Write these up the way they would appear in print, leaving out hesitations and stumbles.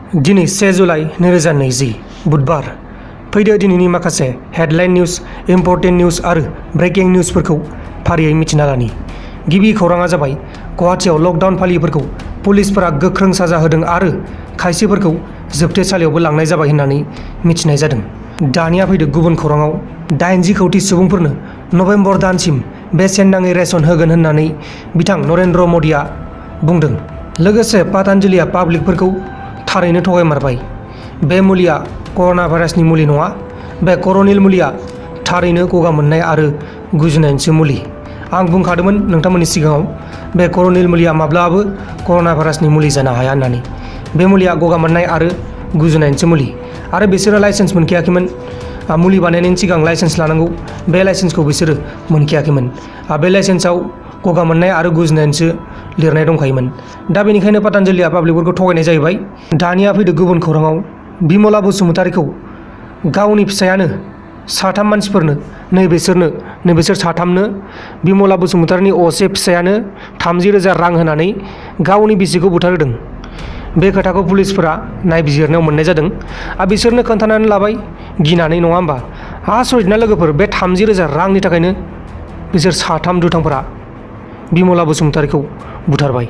दिनै 1 जुलाइ 2020 बुधबार फैदो दिनैनि माखासे हेडलाइन निउज, इम्पर्टेन्ट निउज आरो ब्रेकिं निउजफोरखौ फारियै मिथिना लानि। गिबि खौराङा जाबाय गुवाहाटीआव लकडाउन फालियैफोरखौ पुलिसफोरा गोख्रों साजा होदों आरो खायसेफोरखौ जोबथेसालियावबो लांनाय जाबाय होननानै मिथिनाय जादों। दानिया फैदो गुबुन खौराङाव 80 कौटि सुबुंफोरनो नभेम्बर दानसिम बेसेन नाङै रेशन होगोन होननानै बिथां नरेन्द्र मदिआ बुंदों। लोगोसे पतंजलिआ पाब्लिकफोरखौ थारैनो थगायमारबाय। बे मुलिया कर'ना भाइरासनि मुलि नङा। बे कर'निल मुलिया थारैनो गगा मोननाय आरो गुजुनायनिसो मुलि। आं बुंखादोंमोन नोंथांमोननि सिगाङाव बे कर'निल मुलिया माब्लाबाबो कर'ना भाइरासनि मुलि जानो हाया होननानै। बे मुलिया गगा मोननाय आरो गुजुनायनिसो मुलि आरो बिसोरो लाइसेन्स मोनखायाखैमोन। मुलि बानायनायनि सिगां लाइसेन्स लानांगौ, बे लाइसेन्सखौ बिसोरो मोनखायाखैमोन। बे लाइसेन्सआव गगा मोननाय आरो गुजुनायनिसो लिरनाय दंखायोमोन। दा बेनिखायनो पतंजलिआ पाब्लिकफोरखौ थगायनाय जाहैबाय। दानिया फैदो गुबुन खौराङाव बिमला बसुमतारीखौ गावनि फिसायानो साथाम मानसिफोरनो नैबेसोर साथामनो बिमला बसुमतारीनि असे फिसायानो 30,000 रां होनानै गावनि बिसिखौ बुथारहोदों। बे खोथाखौ पुलिसफोरा नायबिजिरनायाव मोननाय जादों। बिसोरनो खोन्थानानै लाबाय गिनानै, नङा होमबा? आसरित ना लोगोफोर, बे 30,000 रांनि थाखायनो बिसोर साथाम दुथांफोरा बिमला बसुमतारीखौ बुथारबाय।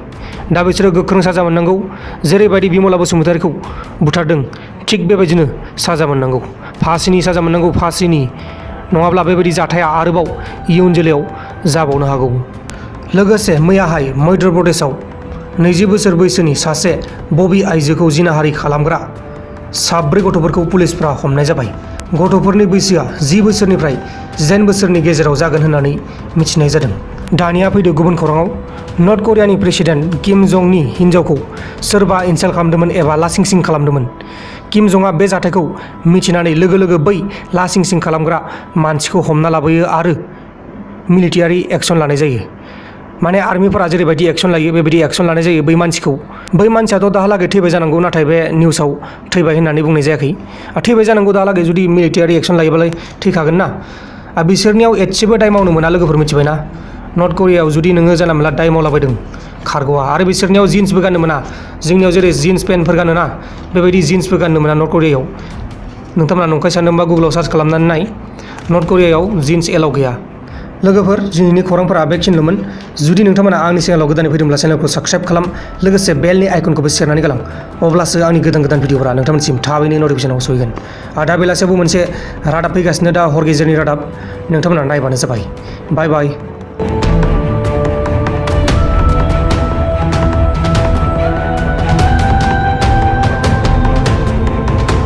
दा बिसोरो गोख्रों साजा मोननांगौ। जेरैबायदि बिमला बसुमतारीखौ बुथारदों थिग बेबायदिनो साजा मोननांगौ। फासिनि साजा मोननांगौ, फासिनि। नङाब्ला बेबायदि जाथाया आरोबाव इयुन जोलैयाव जाबावनो हागौ। लोगोसे मैयाहाय मध्य प्रदेशआव 20 बोसोर बैसोनि सासे बबि आइजोखौ जिनाहारि खालामग्रा 9 गथ'फोरखौ पुलिसफ्रा हमनाय जाबाय। गथ'फोरनि बैसोआ 10 बोसोरनिफ्राय 19 बोसोरनि गेजेराव जागोन होननानै मिथिनाय जादों। दानिया फैदो गुबुन खौराङाव नर्थ करियानि प्रेसिडेन्ट किम जंनि हिन्जावखौ सोरबा इनसाल्ट खालामदोंमोन एबा लासिंसिं खालामदोंमोन। किम जंआ बे जाथायखौ मिथिनानै लोगो लोगो बै लासिंसिं खालामग्रा मानसिखौ हमना लाबोयो आरो मिलिटारि एक्सन लानाय जायो। माने आर्मिफोरा जेरैबायदि एक्सन लायो बेबायदि एक्सन लानाय जायो बै मानसिखौ। बै मानसियाथ' दाहालागै थैबाय जानांगौ, नाथाय बे निउसाव थैबाय होननानै बुंनाय जायाखै। थैबाय जानांगौ दाहालागै, जुदि मिलिटारि एक्सन लायोबालाय थैखागोन ना। बिसोरनियाव एसेबो दाय मावनो मोना लोगोफोर, मिथिबायना? नर्थ करियायाव जुदि नोङो जानला मोनला दाय मावलाबायदों खारग'आ। आरो बिसोरनियाव जिन्सबो गाननो मोना। जोंनियाव जेरै जिन्स पेन्टफोर गानोना, बेबायदि जिन्सबो गाननो मोना नर्थ करियायाव। नोंथांमोना नंखाय सानदोंबा गुगोलाव सार्च खालामनानै नाय, नर्थ करियायाव जिन्स एलाउ गैया। लोगोफोर, दिनैनि खौरांफोरा बेखिनिल'मोन। जुदि नोंथांमोना आंनि चेनेलाव गोदानै फैदोंब्ला चेनेलखौ साबस्क्राइब खालाम, लोगोसे बेलनि आइकनखौबो सेरनानै गालां। अब्लासो आंनि गोदान गोदान भिडिअफोरा नोंथांमोनसिम थाबैनो नटिफिकेसनाव सहैगोन। दा बेलासियावबो मोनसे रादाब फैगासिनो, दा हर गेजेरनि रादाब। नोंथांमोना नायबानो जाबाय। बाय बाय।